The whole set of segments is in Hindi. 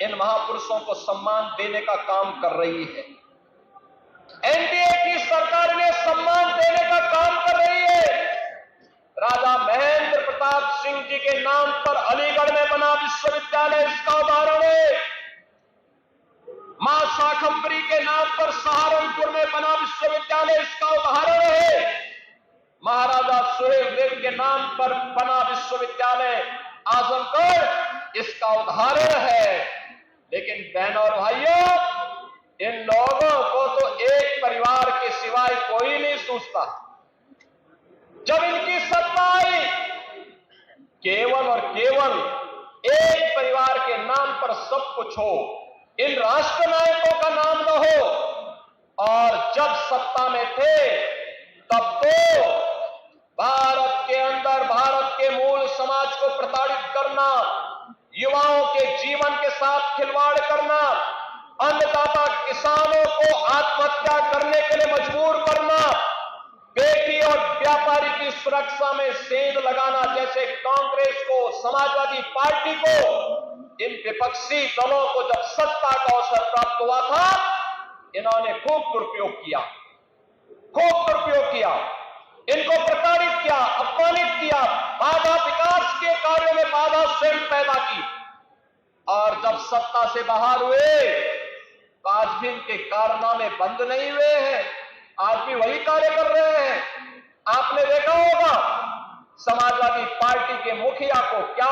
इन महापुरुषों को सम्मान देने का काम कर रही है। एनडीए की सरकार ने सम्मान देने का काम कर रही है। राजा महेंद्र प्रताप सिंह जी के नाम पर अलीगढ़ में बना विश्वविद्यालय इसका उदाहरण है। मां शाकंभरी के नाम पर सहारनपुर में बना विश्वविद्यालय इसका उदाहरण है। महाराजा सुहेलदेव के नाम पर बना विश्वविद्यालय आजमगढ़ इसका उदाहरण है। लेकिन बहनों और भाइयों, इन लोगों को तो एक परिवार के सिवाय कोई नहीं सोचता। जब इनकी सत्ता आई, केवल और केवल एक परिवार के नाम पर सब कुछ हो, इन राष्ट्र नायकों का नाम न हो। और जब सत्ता में थे तब तो भारत के अंदर भारत के मूल समाज को प्रताड़ित करना, युवाओं के जीवन के साथ खिलवाड़ करना, अन्नदाता किसानों को आत्महत्या करने के लिए मजबूर करना, बेटी और व्यापारी की सुरक्षा में सेंध लगाना जैसे कांग्रेस को, समाजवादी पार्टी को, इन विपक्षी दलों को जब सत्ता का अवसर प्राप्त हुआ था, इन्होंने खूब दुरुपयोग किया, इनको प्रताड़ित किया, अपमानित किया, बाधा, विकास के कार्यों में बाधा स्वयं पैदा की। और जब सत्ता से बाहर हुए तो आज भी इनके कारनामे बंद नहीं हुए हैं, आज भी वही कार्य कर रहे हैं। आपने देखा होगा समाजवादी पार्टी के मुखिया को क्या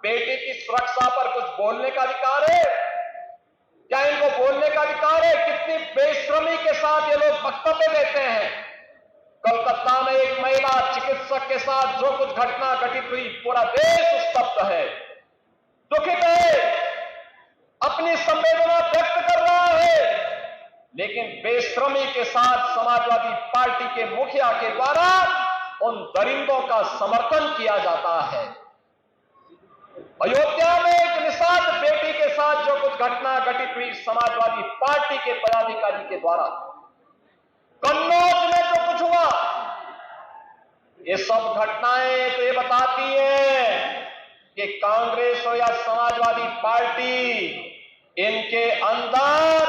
बेटी की सुरक्षा पर कुछ बोलने का अधिकार है? क्या इनको बोलने का अधिकार है? कितनी बेशर्मी के साथ ये लोग वक्तव्य देते हैं। कोलकाता में एक महिला चिकित्सक के साथ जो कुछ घटना घटित हुई, पूरा देश स्तब्ध है, दुखित है, अपनी संवेदना व्यक्त कर रहा है। लेकिन बेशर्मी के साथ समाजवादी पार्टी के मुखिया के द्वारा उन दरिंदों का समर्थन किया जाता है। अयोध्या में एक निषाद बेटी के साथ जो कुछ घटना घटित हुई समाजवादी पार्टी के पदाधिकारी के द्वारा, कन्नौज में जो कुछ हुआ, ये सब घटनाएं तो ये बताती है कि कांग्रेस हो या समाजवादी पार्टी, इनके अंदर,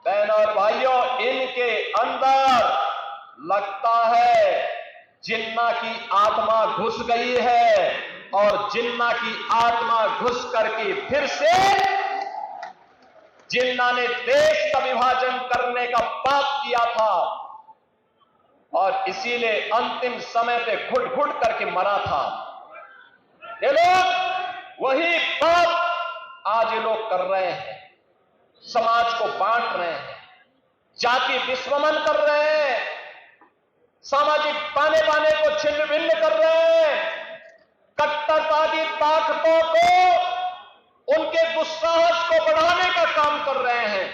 बहनों और भाइयों, इनके अंदर लगता है जिन्ना की आत्मा घुस गई है। और जिन्ना की आत्मा घुस करके फिर से जिन्ना ने देश का विभाजन करने का पाप किया था और इसीलिए अंतिम समय पे घुट घुट करके मरा था। ये लोग वही पाप आज ये लोग कर रहे हैं, समाज को बांट रहे हैं, जाति विस्मरण कर रहे हैं, सामाजिक ताने बाने को छिन्न भिन्न कर रहे हैं, कट्टरवादी ताकतों को, उनके दुस्साहस को बढ़ाने का काम कर रहे हैं।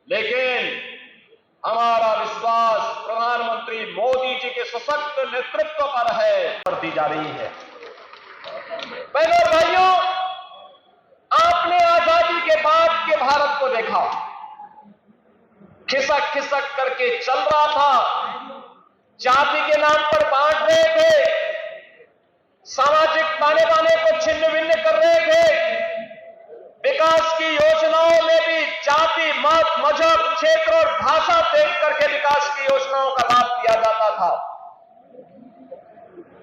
लेकिन हमारा विश्वास प्रधानमंत्री मोदी जी के सशक्त नेतृत्व पर है, कर दी जा रही है। बहनों और भाइयों, आपने आजादी के बाद के भारत को देखा, खिसक खिसक करके चल रहा था, जाति के नाम पर बांट रहे थे, सामाजिक ताने बाने को छिन्न भिन्न कर रहे थे, विकास की योजनाओं में भी जाति, मत, मजहब, क्षेत्र और भाषा देख करके विकास की योजनाओं का लाभ दिया जाता था।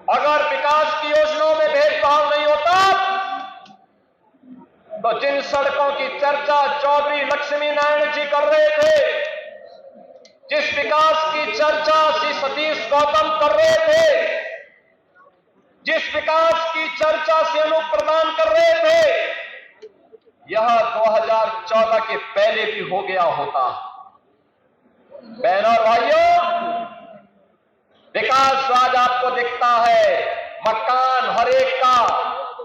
अगर विकास की योजनाओं में भेदभाव नहीं होता तो जिन सड़कों की चर्चा चौधरी लक्ष्मी नारायण जी कर रहे थे, जिस विकास की चर्चा श्री सतीश गौतम कर रहे थे, जिस विकास की चर्चा से अनूप प्रदान कर रहे थे, यह 2014 के पहले भी हो गया होता। बहनों और भाइयों, विकास आज आपको दिखता है, मकान हर एक का,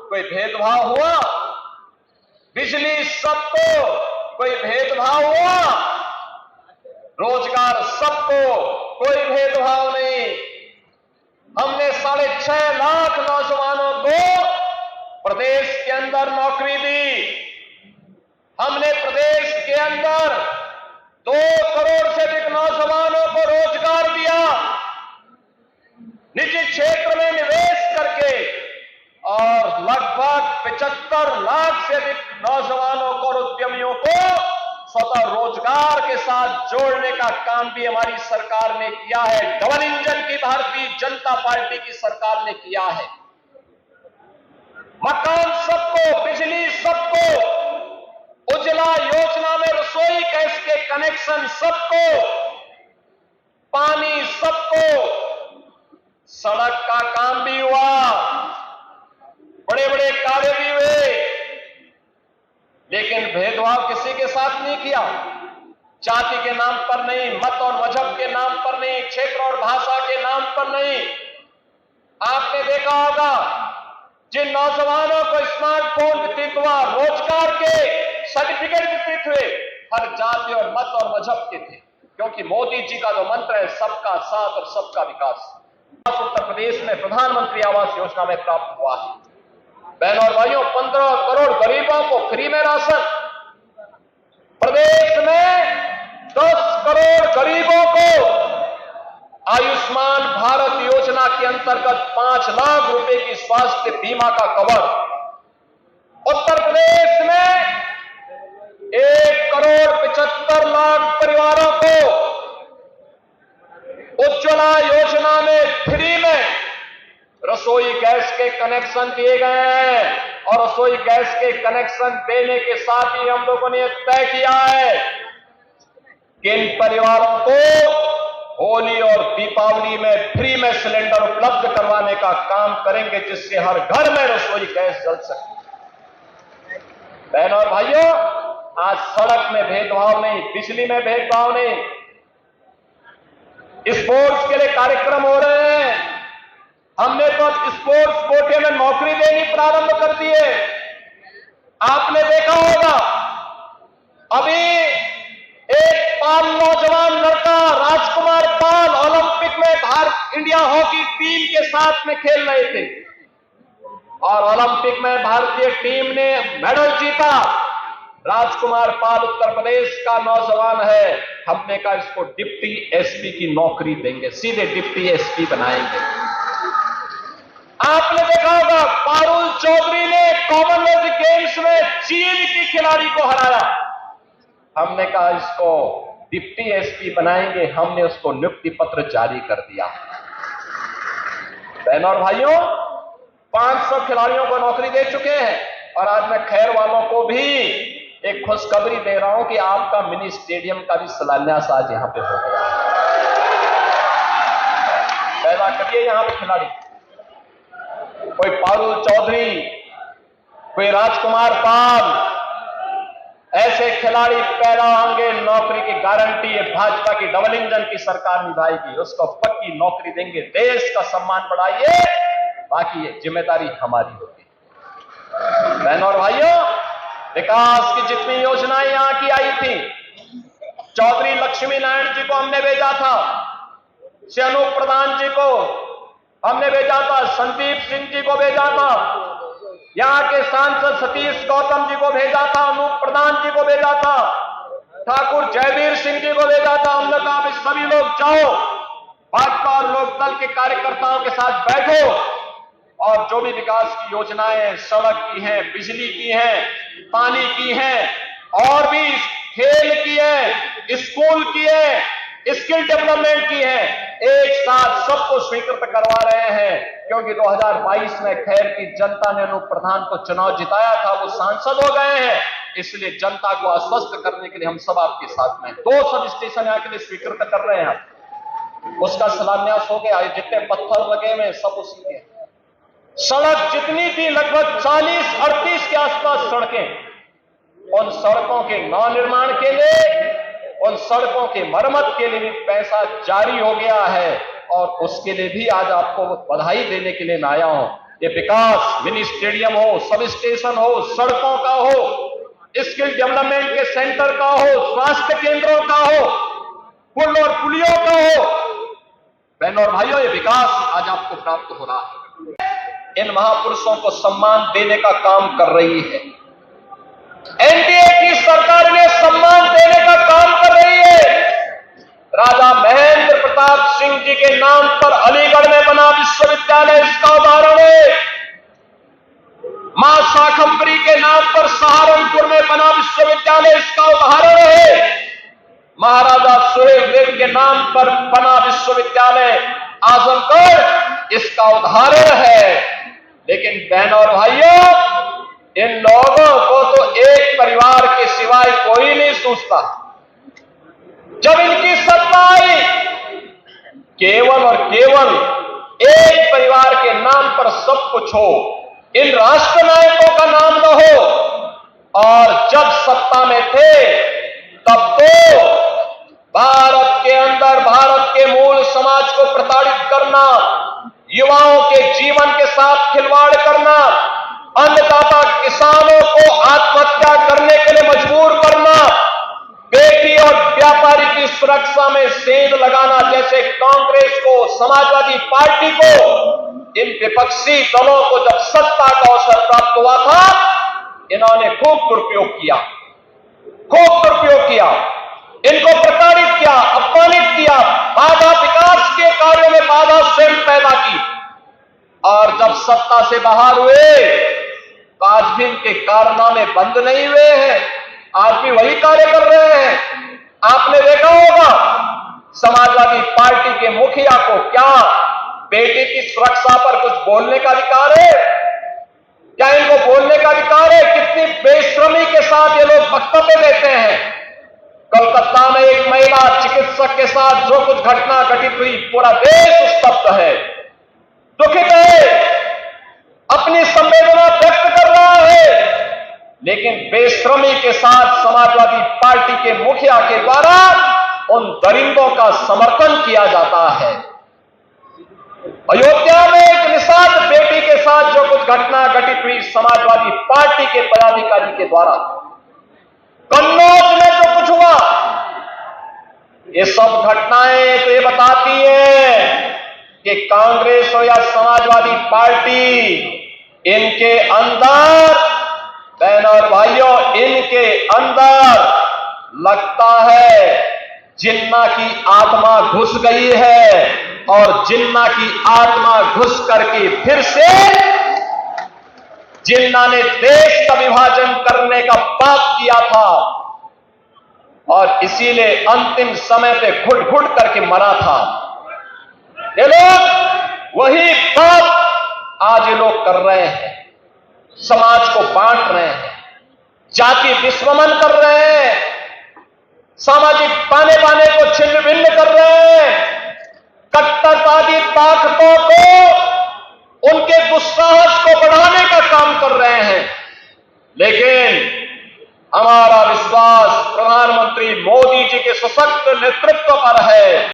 कोई भेदभाव हुआ? बिजली सबको, कोई भेदभाव हुआ? रोजगार सबको, कोई भेदभाव नहीं। हमने 6.5 लाख नौजवानों को प्रदेश के अंदर नौकरी दी। हमने प्रदेश के अंदर 2 करोड़ से अधिक नौजवानों को रोजगार दिया, निजी क्षेत्र में निवेश करके, और लगभग 75 लाख से अधिक नौजवानों स्वतः रोजगार के साथ जोड़ने का काम भी हमारी सरकार ने किया है। डबल इंजन की भारतीय जनता पार्टी की सरकार ने किया है। मकान सबको, बिजली सबको, उज्ज्वला योजना में रसोई गैस के कनेक्शन सबको, पानी सबको, सड़क का काम भी हुआ, बड़े बड़े कार्य भी हुए, लेकिन भेदभाव किसी के साथ नहीं किया। जाति के नाम पर नहीं, मत और मजहब के नाम पर नहीं, क्षेत्र और भाषा के नाम पर नहीं। आपने देखा होगा जिन नौजवानों को स्मार्टफोन वितरित हुआ, रोजगार के सर्टिफिकेट वितरित हुए, हर जाति और मत और मजहब के थे, क्योंकि मोदी जी का जो मंत्र है सबका साथ और सबका विकास, उत्तर प्रदेश में प्रधानमंत्री आवास योजना में प्राप्त हुआ है। बहनों और भाइयों, 15 करोड़ गरीबों को फ्री में राशन, प्रदेश में 10 करोड़ गरीबों को आयुष्मान भारत योजना के अंतर्गत 5 लाख रुपए की स्वास्थ्य बीमा का कवर, उत्तर प्रदेश में 1 करोड़ 75 लाख परिवारों को उज्ज्वला योजना में फ्री में रसोई गैस के कनेक्शन दिए गए हैं। और रसोई गैस के कनेक्शन देने के साथ ही हम लोगों ने तय किया है कि इन परिवारों को होली और दीपावली में फ्री में सिलेंडर उपलब्ध करवाने का काम करेंगे, जिससे हर घर में रसोई गैस जल सके। बहनों और भाइयों, आज सड़क में भेदभाव नहीं, बिजली में भेदभाव नहीं, स्पोर्ट्स के लिए कार्यक्रम हो रहे हैं। हमने तो स्पोर्ट्स कोटे में नौकरी देनी प्रारंभ कर दी है। आपने देखा होगा अभी एक पाल नौजवान लड़का राजकुमार पाल ओलंपिक में भारत इंडिया हॉकी टीम के साथ में खेल रहे थे और ओलंपिक में भारतीय टीम ने मेडल जीता। राजकुमार पाल उत्तर प्रदेश का नौजवान है। हमने कहा इसको डिप्टी एसपी की नौकरी देंगे, सीधे डिप्टी एसपी बनाएंगे। आपने देखा होगा पारुल चौधरी ने कॉमनवेल्थ गेम्स में चीन की खिलाड़ी को हराया। हमने कहा इसको डिप्टी एसपी बनाएंगे, हमने उसको नियुक्ति पत्र जारी कर दिया। बहनों और भाइयों, 500 खिलाड़ियों को नौकरी दे चुके हैं और आज मैं खैर वालों को भी एक खुशखबरी दे रहा हूं कि आपका मिनी स्टेडियम का भी शिलान्यास आज यहां पे हो गया है। पैदा करिए यहां पे खिलाड़ी, कोई पारुल चौधरी, कोई राजकुमार पाल, ऐसे खिलाड़ी पैदा होंगे। नौकरी की गारंटी है, भाजपा की डबल इंजन की सरकार निभाएगी, उसको पक्की नौकरी देंगे। देश का सम्मान बढ़ाइए, बाकी ये जिम्मेदारी हमारी होगी। बहनों और भाइयों, विकास की जितनी योजनाएं यहां की आई थी, चौधरी लक्ष्मी नारायण जी को हमने भेजा था, अनूप प्रधान जी को हमने भेजा था, संदीप सिंह जी को भेजा था, यहां के सांसद सतीश गौतम जी को भेजा था, अनूप प्रधान जी को भेजा था, ठाकुर जयवीर सिंह जी को भेजा था। हमने कहा सभी लोग जाओ, भाजपा और लोकदल के कार्यकर्ताओं के साथ बैठो और जो भी विकास की योजनाएं सड़क की हैं, बिजली की हैं, पानी की हैं और भी खेल की है, स्कूल की है, स्किल डेवलपमेंट की है, एक साथ सबको स्वीकृत करवा रहे हैं। क्योंकि 2022 में खैर की जनता ने अनूप प्रधान को चुनाव जिताया था, वो सांसद हो गए हैं, इसलिए जनता को आश्वस्त करने के लिए हम सब आपके साथ में 2 सब स्टेशन यहाँ के लिए स्वीकृत कर रहे हैं। उसका शिलान्यास हो गया, जितने पत्थर लगे हुए सब उसी के। सड़क जितनी थी लगभग 40-38 के आसपास सड़कें, उन सड़कों के नवनिर्माण के लिए, उन सड़कों की मरम्मत के लिए भी पैसा जारी हो गया है और उसके लिए भी आज आपको बधाई देने के लिए मैं आया हूं। ये विकास मिनी स्टेडियम हो, सब स्टेशन हो, सड़कों का हो, स्किल डेवलपमेंट के सेंटर का हो, स्वास्थ्य केंद्रों का हो, पुल और पुलियों का हो, बहनों और भाइयों, ये विकास आज आपको प्राप्त हो रहा है। इन महापुरुषों को सम्मान देने का काम कर रही है एनडीए की सरकार, ने सम्मान देने का काम कर रही है। राजा महेंद्र प्रताप सिंह जी के नाम पर अलीगढ़ में बना विश्वविद्यालय इसका उदाहरण है। मां शाकंभरी के नाम पर सहारनपुर में बना विश्वविद्यालय इसका उदाहरण है। के नाम पर बना विश्वविद्यालय आजमगढ़ इसका उदाहरण है। लेकिन बहनों और भाइयों, इन लोगों को तो एक परिवार के सिवाय कोई नहीं सोचता। जब इनकी सत्ता आई, केवल और केवल एक परिवार के नाम पर सब कुछ हो, इन राष्ट्र नायकों का नाम न हो। और जब सत्ता में थे तब तो भारत के अंदर भारत के मूल समाज को प्रताड़ित करना, युवाओं के जीवन के साथ खिलवाड़ करना, अन्नदाता किसानों को आत्महत्या करने के लिए मजबूर करना, बेटी और व्यापारी की सुरक्षा में सेंध लगाना जैसे कांग्रेस को, समाजवादी पार्टी को, इन विपक्षी दलों को जब सत्ता का अवसर प्राप्त हुआ था, इन्होंने खूब दुरुपयोग किया, इनको प्रताड़ित किया, अपमानित किया, बाधा, विकास के कार्यों में बाधा स्वयं पैदा की। और जब सत्ता से बाहर हुए तो आज भी इनके कारनामे बंद नहीं हुए हैं, आज भी वही कार्य कर रहे हैं। आपने देखा होगा समाजवादी पार्टी के मुखिया को क्या बेटी की सुरक्षा पर कुछ बोलने का अधिकार है? क्या इनको बोलने का अधिकार है? कितनी बेशर्मी के साथ ये लोग वक्तव्य देते हैं। कोलकाता में एक महिला चिकित्सक के साथ जो कुछ घटना घटित हुई, पूरा देश स्तब्ध है, दुखित है, अपनी संवेदना व्यक्त कर रहा है। लेकिन बेशर्मी के साथ समाजवादी पार्टी के मुखिया के द्वारा उन दरिंदों का समर्थन किया जाता है। अयोध्या में एक निषाद बेटी के साथ जो कुछ घटना घटित हुई समाजवादी पार्टी के पदाधिकारी के द्वारा, कन्नौज में जो कुछ हुआ, ये सब घटनाएं तो ये बताती हैं कि कांग्रेस हो या समाजवादी पार्टी, इनके अंदर, बहनों और भाइयों, इनके अंदर लगता है जिन्ना की आत्मा घुस गई है। और जिन्ना की आत्मा घुस करके फिर से जिन्ना ने देश का विभाजन करने का पाप किया था और इसीलिए अंतिम समय पे घुट घुट करके मरा था। ये लोग वही पाप आज ये लोग कर रहे हैं, समाज को बांट रहे हैं, जाति विस्मरण कर रहे हैं, सामाजिक ताने बाने को छिन्न भिन्न कर रहे हैं, कट्टरवादी ताकतों को, उनके दुस्साहस को बढ़ाने का काम कर रहे हैं। लेकिन हमारा विश्वास प्रधानमंत्री मोदी जी के सशक्त नेतृत्व पर है।